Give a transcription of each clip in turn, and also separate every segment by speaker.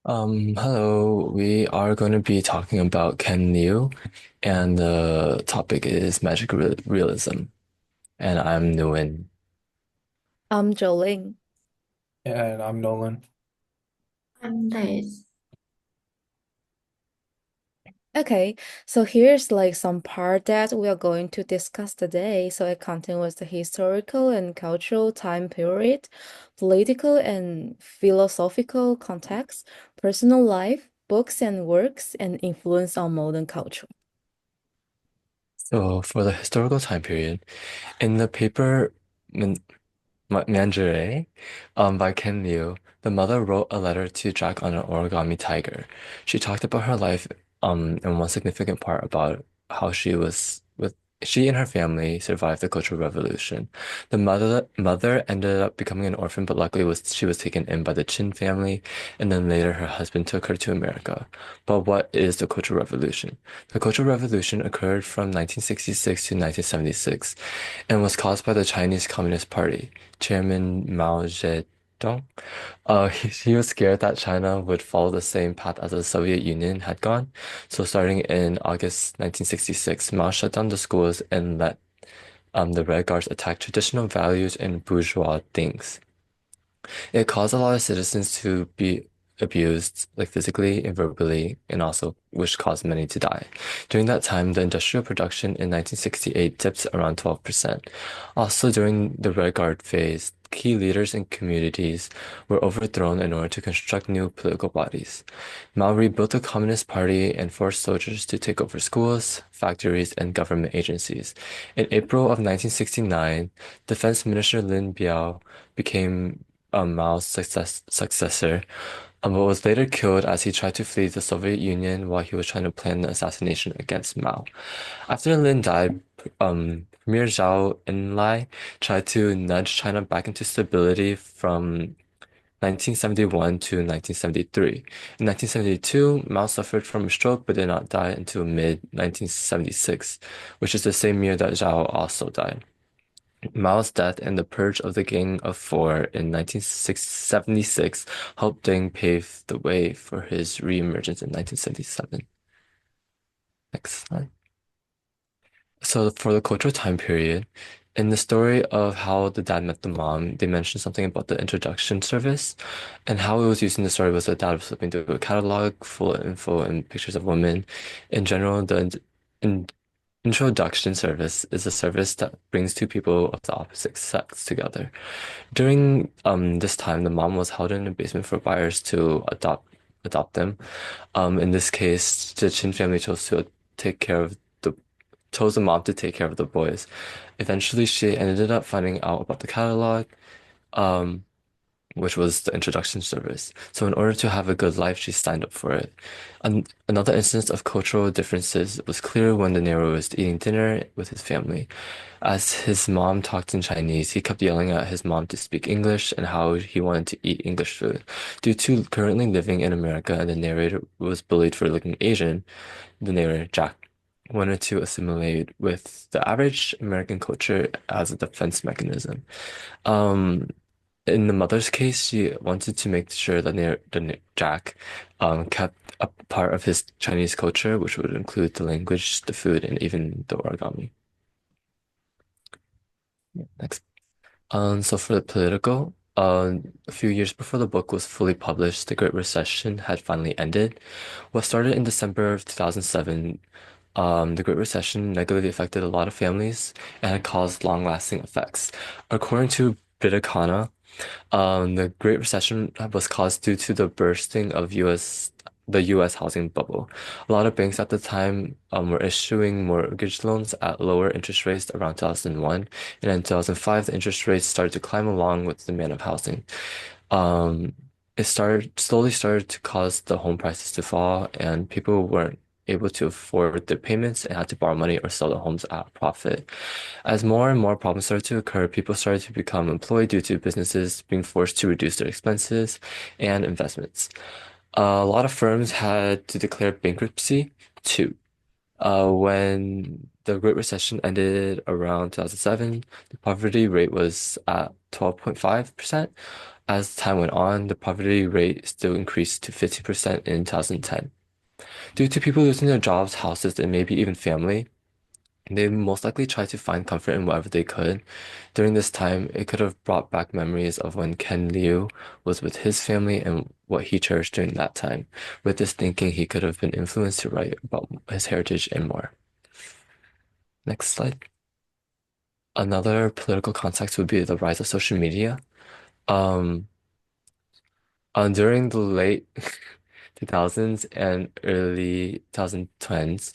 Speaker 1: Hello. We are going to be talking about Ken Liu, and the topic is magic realism. And I'm Nguyen.
Speaker 2: I'm Jolene.
Speaker 3: And I'm Nolan.
Speaker 4: I'm Days.
Speaker 2: Okay, so here's like some part that we are going to discuss today. So it contains the historical and cultural time period, political and philosophical context, personal life, books and works, and influence on modern culture.
Speaker 1: So, for the historical time period, in the paper Manjure, by Ken Liu, the mother wrote a letter to Jack on an origami tiger. She talked about her life, and one significant part about how she and her family survived the Cultural Revolution. The mother ended up becoming an orphan, but luckily she was taken in by the Qin family, and then later her husband took her to America. But what is the Cultural Revolution? The Cultural Revolution occurred from 1966 to 1976 and was caused by the Chinese Communist Party. Chairman Mao Zedong. He was scared that China would follow the same path as the Soviet Union had gone. So starting in August 1966, Mao shut down the schools and let the Red Guards attack traditional values and bourgeois things. It caused a lot of citizens to be abused, like physically and verbally, and also which caused many to die. During that time, the industrial production in 1968 dipped around 12%. Also, during the Red Guard phase, key leaders and communities were overthrown in order to construct new political bodies. Mao rebuilt the Communist Party and forced soldiers to take over schools, factories, and government agencies. In April of 1969, Defense Minister Lin Biao became Mao's successor, but was later killed as he tried to flee the Soviet Union while he was trying to plan the assassination against Mao. After Lin died, Premier Zhou Enlai tried to nudge China back into stability from 1971 to 1973. In 1972, Mao suffered from a stroke but did not die until mid-1976, which is the same year that Zhao also died. Mao's death and the purge of the Gang of Four in 1976 helped Deng pave the way for his reemergence in 1977. Next slide. So for the cultural time period, in the story of how the dad met the mom, they mentioned something about the introduction service, and how it was used in the story was that dad was flipping through a catalog full of info and pictures of women. In general, in introduction service is a service that brings two people of the opposite sex together. During this time, the mom was held in a basement for buyers to adopt them. In this case, the Chin family take care of the chose the mom to take care of the boys. Eventually, she ended up finding out about the catalog, um, which was the introduction service. So in order to have a good life, she signed up for it. Another instance of cultural differences was clear when the Nero was eating dinner with his family. As his mom talked in Chinese, he kept yelling at his mom to speak English and how he wanted to eat English food. Due to currently living in America and the narrator was bullied for looking Asian, the narrator, Jack, wanted to assimilate with the average American culture as a defense mechanism. Um, in the mother's case, she wanted to make sure that Jack kept a part of his Chinese culture, which would include the language, the food, and even the origami. Yeah, next. So for the political, a few years before the book was fully published, the Great Recession had finally ended. What started in December of 2007, the Great Recession negatively affected a lot of families and had caused long-lasting effects. According to Britannica, the Great Recession was caused due to the bursting of the US housing bubble. A lot of banks at the time were issuing mortgage loans at lower interest rates around 2001, and in 2005 the interest rates started to climb along with the demand of housing. Um, it slowly started to cause the home prices to fall, and people weren't able to afford their payments and had to borrow money or sell their homes at a profit. As more and more problems started to occur, people started to become employed due to businesses being forced to reduce their expenses and investments. A lot of firms had to declare bankruptcy too. When the Great Recession ended around 2007, the poverty rate was at 12.5%. As time went on, the poverty rate still increased to 50% in 2010. Due to people losing their jobs, houses, and maybe even family, they most likely tried to find comfort in whatever they could. During this time, it could have brought back memories of when Ken Liu was with his family and what he cherished during that time. With this thinking, he could have been influenced to write about his heritage and more. Next slide. Another political context would be the rise of social media. Um, during the late 2000s and early 2010s,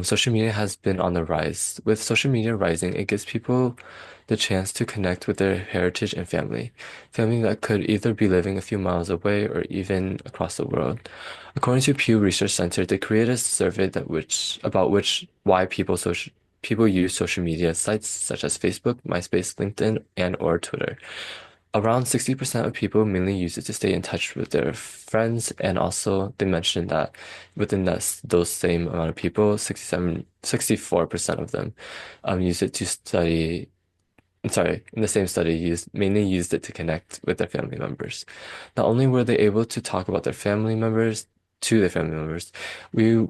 Speaker 1: social media has been on the rise. With social media rising, it gives people the chance to connect with their heritage and family that could either be living a few miles away or even across the world. According to Pew Research Center, they created a survey about why people use social media sites such as Facebook, MySpace, LinkedIn, and or Twitter. Around 60% of people mainly use it to stay in touch with their friends, and also they mentioned that within those same amount of people, 64% of them use it to study. I'm sorry, in the same study, mainly used it to connect with their family members. Not only were they able to talk about their family members, they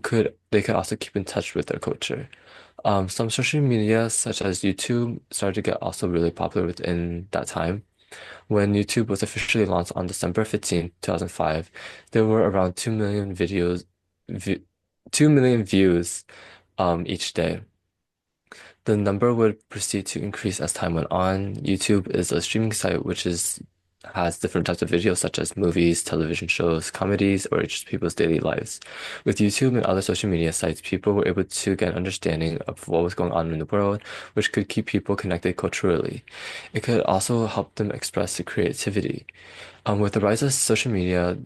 Speaker 1: could also keep in touch with their culture. Some social media, such as YouTube, started to get also really popular within that time. When YouTube was officially launched on December 15th, 2005, there were around 2 million vi 2 million views each day. The number would proceed to increase as time went on. YouTube is a streaming site has different types of videos such as movies, television shows, comedies, or just people's daily lives. With YouTube and other social media sites, people were able to get an understanding of what was going on in the world, which could keep people connected culturally. It could also help them express their creativity. With the rise of social media,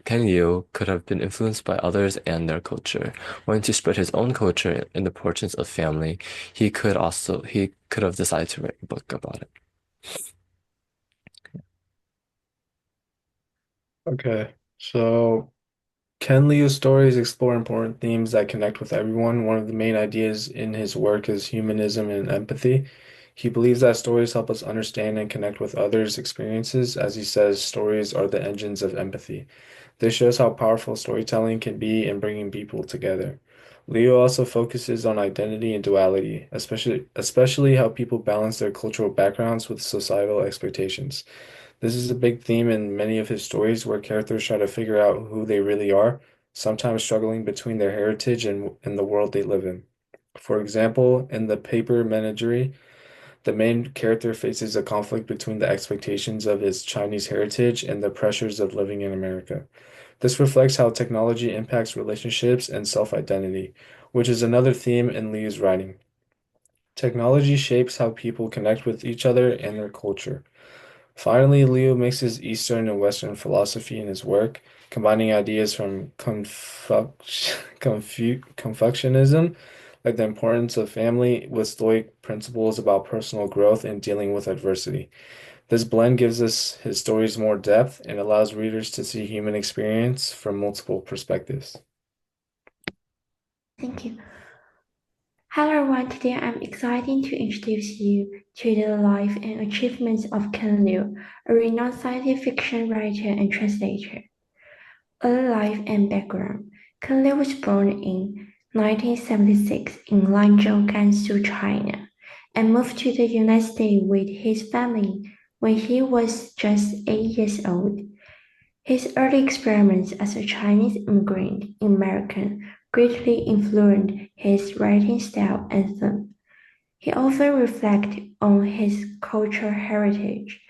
Speaker 1: Ken Liu could have been influenced by others and their culture. Wanting to spread his own culture and the importance of family, he could have decided to write a book about it.
Speaker 3: Okay, so Ken Liu's stories explore important themes that connect with everyone. One of the main ideas in his work is humanism and empathy. He believes that stories help us understand and connect with others' experiences. As he says, stories are the engines of empathy. This shows how powerful storytelling can be in bringing people together. Liu also focuses on identity and duality, especially how people balance their cultural backgrounds with societal expectations. This is a big theme in many of his stories where characters try to figure out who they really are, sometimes struggling between their heritage and the world they live in. For example, in The Paper Menagerie, the main character faces a conflict between the expectations of his Chinese heritage and the pressures of living in America. This reflects how technology impacts relationships and self-identity, which is another theme in Liu's writing. Technology shapes how people connect with each other and their culture. Finally, Liu mixes Eastern and Western philosophy in his work, combining ideas from Confucianism, like the importance of family, with Stoic principles about personal growth and dealing with adversity. This blend gives us his stories more depth and allows readers to see human experience from multiple perspectives.
Speaker 4: Thank you. Hello everyone, today I'm excited to introduce you to the life and achievements of Ken Liu, a renowned science fiction writer and translator. Early life and background. Ken Liu was born in 1976 in Lanzhou, Gansu, China, and moved to the United States with his family when he was just 8 years old. His early experiments as a Chinese immigrant in America greatly influenced his writing style and theme. He often reflects on his cultural heritage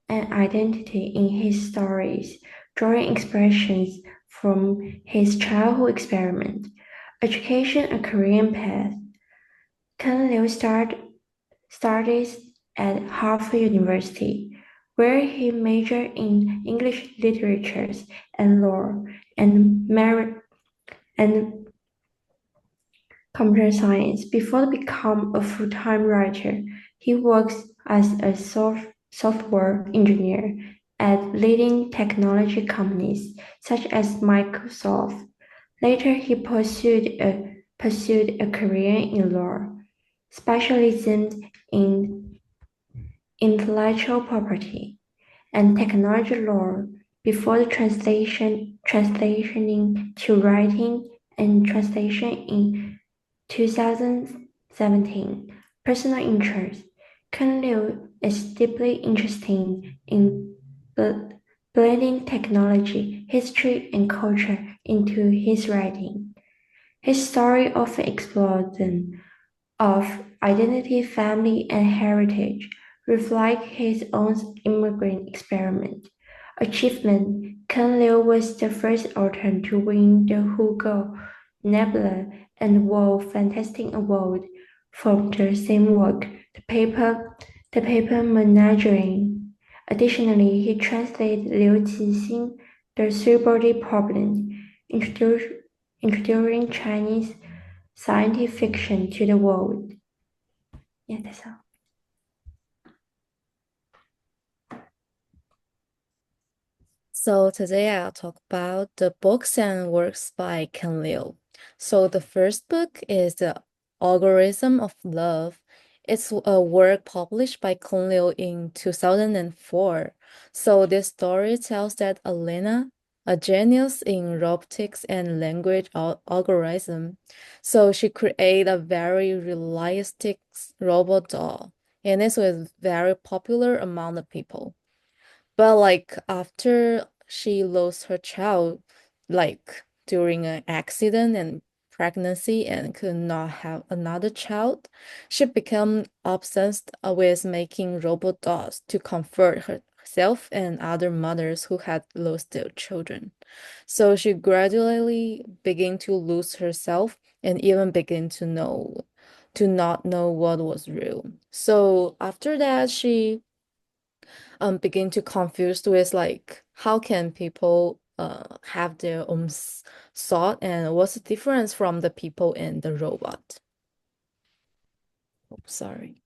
Speaker 4: and identity in his stories, drawing inspirations from his childhood experiment, education and career path. Ken Liu studied at Harvard University, where he majored in English literatures and law and computer science. Before becoming a full-time writer, he worked as a software engineer at leading technology companies such as Microsoft. Later, he pursued a career in law, specializing in intellectual property. and technology lore before the translationing to writing and translation in 2017. Personal interest. Ken Liu is deeply interested in blending technology, history, and culture into his writing. His story often explores them of identity, family, and heritage, reflect his own immigrant experiment. Achievement. Ken Liu was the first author to win the Hugo, Nebula, and World Fantastic Award for the same work, the paper Menagerie. Additionally, he translated Liu Cixin, The Three-Body Problem, introducing Chinese scientific fiction to the world. Yeah, that's all.
Speaker 2: So today I'll talk about the books and works by Ken Liu. So the first book is The Algorithm of Love. It's a work published by Ken Liu in 2004. So this story tells that Elena, a genius in robotics and language algorithm, so she created a very realistic robot doll, and this was very popular among the people. But like after she lost her child, like during an accident and pregnancy and could not have another child, she became obsessed with making robot dolls to comfort herself and other mothers who had lost their children. So she gradually began to lose herself and even begin to not know what was real. So after that, she begin to confused with like how can people have their own thought and what's the difference from the people and the robot. Oh, sorry.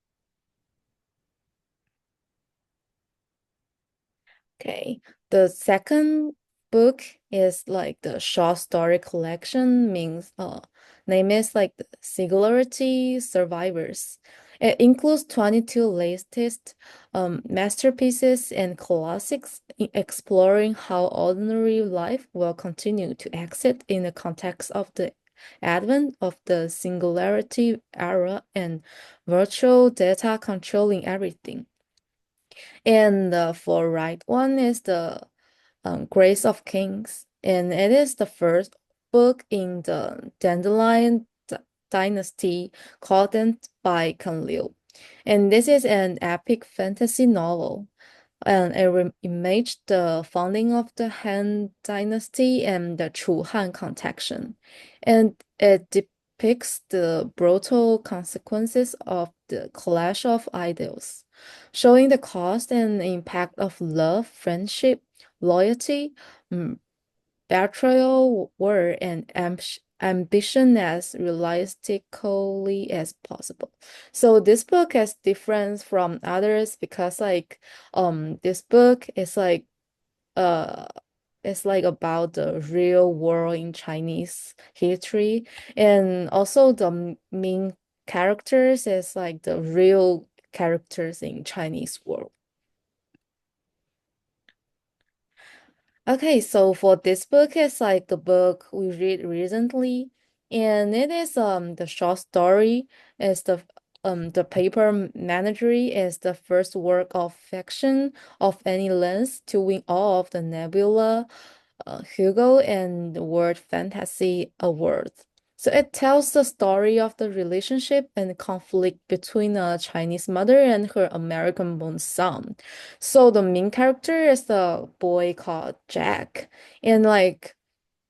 Speaker 2: Okay. The second book is like the short story collection means name is like the Singularity Survivors. It includes 22 latest masterpieces and classics exploring how ordinary life will continue to exist in the context of the advent of the singularity era and virtual data controlling everything. And the for right one is the Grace of Kings, and it is the first book in the Dandelion Dynasty content by Ken Liu. And this is an epic fantasy novel, and it imaged the founding of the Han Dynasty and the Chu Han connection. And it depicts the brutal consequences of the clash of ideals, showing the cost and impact of love, friendship, loyalty, mm, betrayal, war, and ambition as realistically as possible. So this book is different from others because this book is like uh it's like about the real world in Chinese history, and also the main characters is like the real characters in Chinese world. Okay, so for this book, it's like a book we read recently, and it is the short story is the paper Menagerie is the first work of fiction of any length to win all of the Nebula, Hugo, and the World Fantasy Awards. So it tells the story of the relationship and conflict between a Chinese mother and her American-born son. So the main character is the boy called Jack, and like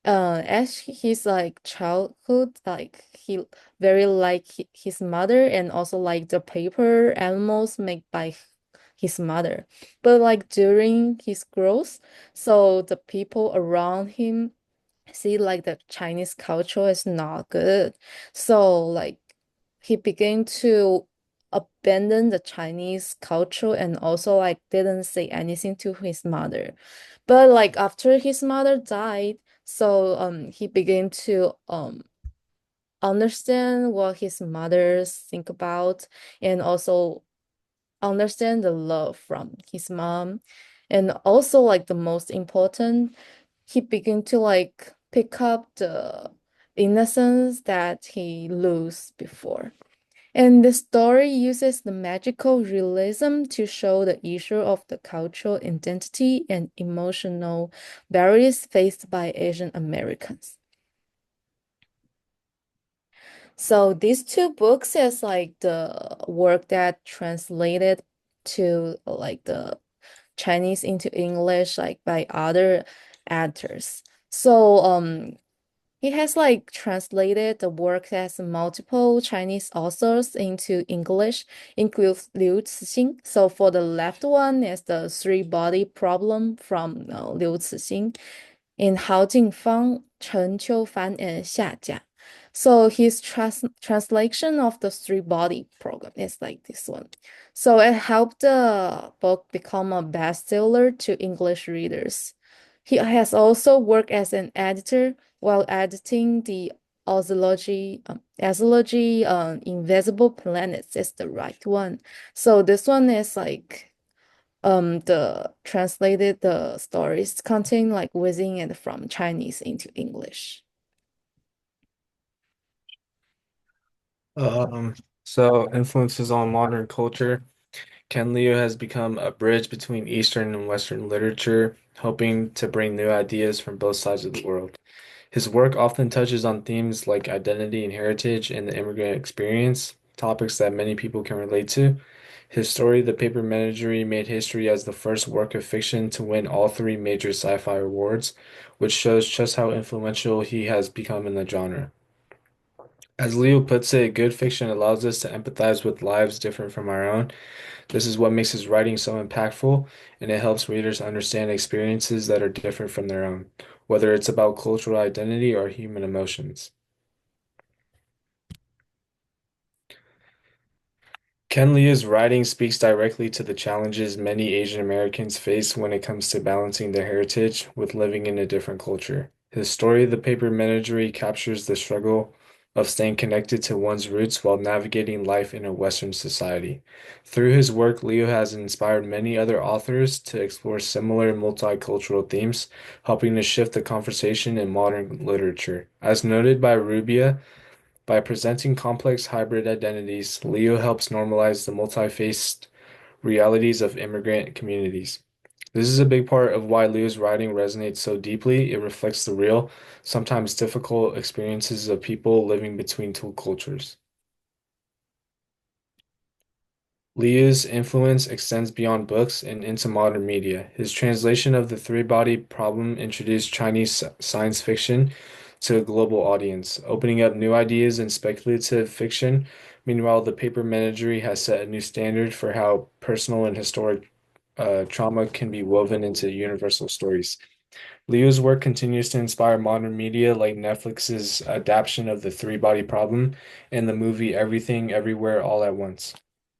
Speaker 2: as his like childhood, like he very like his mother and also like the paper animals made by his mother. But like during his growth, so the people around him see like the Chinese culture is not good. So like he began to abandon the Chinese culture and also like didn't say anything to his mother. But like after his mother died, so he began to understand what his mother think about and also understand the love from his mom. And also like the most important, he began to like pick up the innocence that he lose before. And the story uses the magical realism to show the issue of the cultural identity and emotional barriers faced by Asian Americans. So these two books is like the work that translated to like the Chinese into English like by other actors. So he has like translated the work as multiple Chinese authors into English, includes Liu Cixin. So for the left one is the three body problem from Liu Cixin in Hao Jingfang, Chen Qiufan, and Xia Jia. So his translation of the three body program is like this one. So it helped the book become a bestseller to English readers. He has also worked as an editor while editing the Azology, Invisible Planets is the right one. So this one is like the translated the stories contain like within and from Chinese into English.
Speaker 3: Um, so influences on modern culture. Ken Liu has become a bridge between Eastern and Western literature, hoping to bring new ideas from both sides of the world. His work often touches on themes like identity and heritage and the immigrant experience, topics that many people can relate to. His story, The Paper Menagerie, made history as the first work of fiction to win all three major sci-fi awards, which shows just how influential he has become in the genre. As Leo puts it, good fiction allows us to empathize with lives different from our own. This is what makes his writing so impactful, and it helps readers understand experiences that are different from their own, whether it's about cultural identity or human emotions. Ken Liu's writing speaks directly to the challenges many Asian Americans face when it comes to balancing their heritage with living in a different culture. His story, The Paper Menagerie, captures the struggle of staying connected to one's roots while navigating life in a Western society. Through his work, Liu has inspired many other authors to explore similar multicultural themes, helping to shift the conversation in modern literature. As noted by Rubia, by presenting complex hybrid identities, Leo helps normalize the multi-faced realities of immigrant communities. This is a big part of why Leo's writing resonates so deeply. It reflects the real, sometimes difficult experiences of people living between two cultures. Liu's influence extends beyond books and into modern media. His translation of the three-body problem introduced Chinese science fiction to a global audience, opening up new ideas in speculative fiction. Meanwhile, The Paper Menagerie has set a new standard for how personal and historic trauma can be woven into universal stories. Liu's work continues to inspire modern media like Netflix's adaptation of the three-body problem and the movie Everything Everywhere All at Once.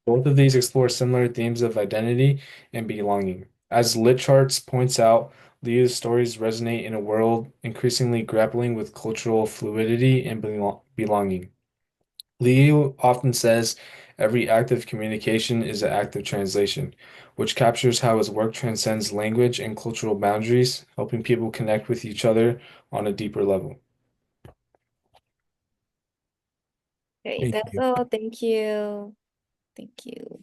Speaker 3: Both of these explore similar themes of identity and belonging. As LitCharts points out, Liu's stories resonate in a world increasingly grappling with cultural fluidity and belonging. Liu often says every act of communication is an act of translation, which captures how his work transcends language and cultural boundaries, helping people connect with each other on a deeper level.
Speaker 2: Okay,
Speaker 3: Thank
Speaker 2: that's
Speaker 3: you.
Speaker 2: all. Thank you. Thank you.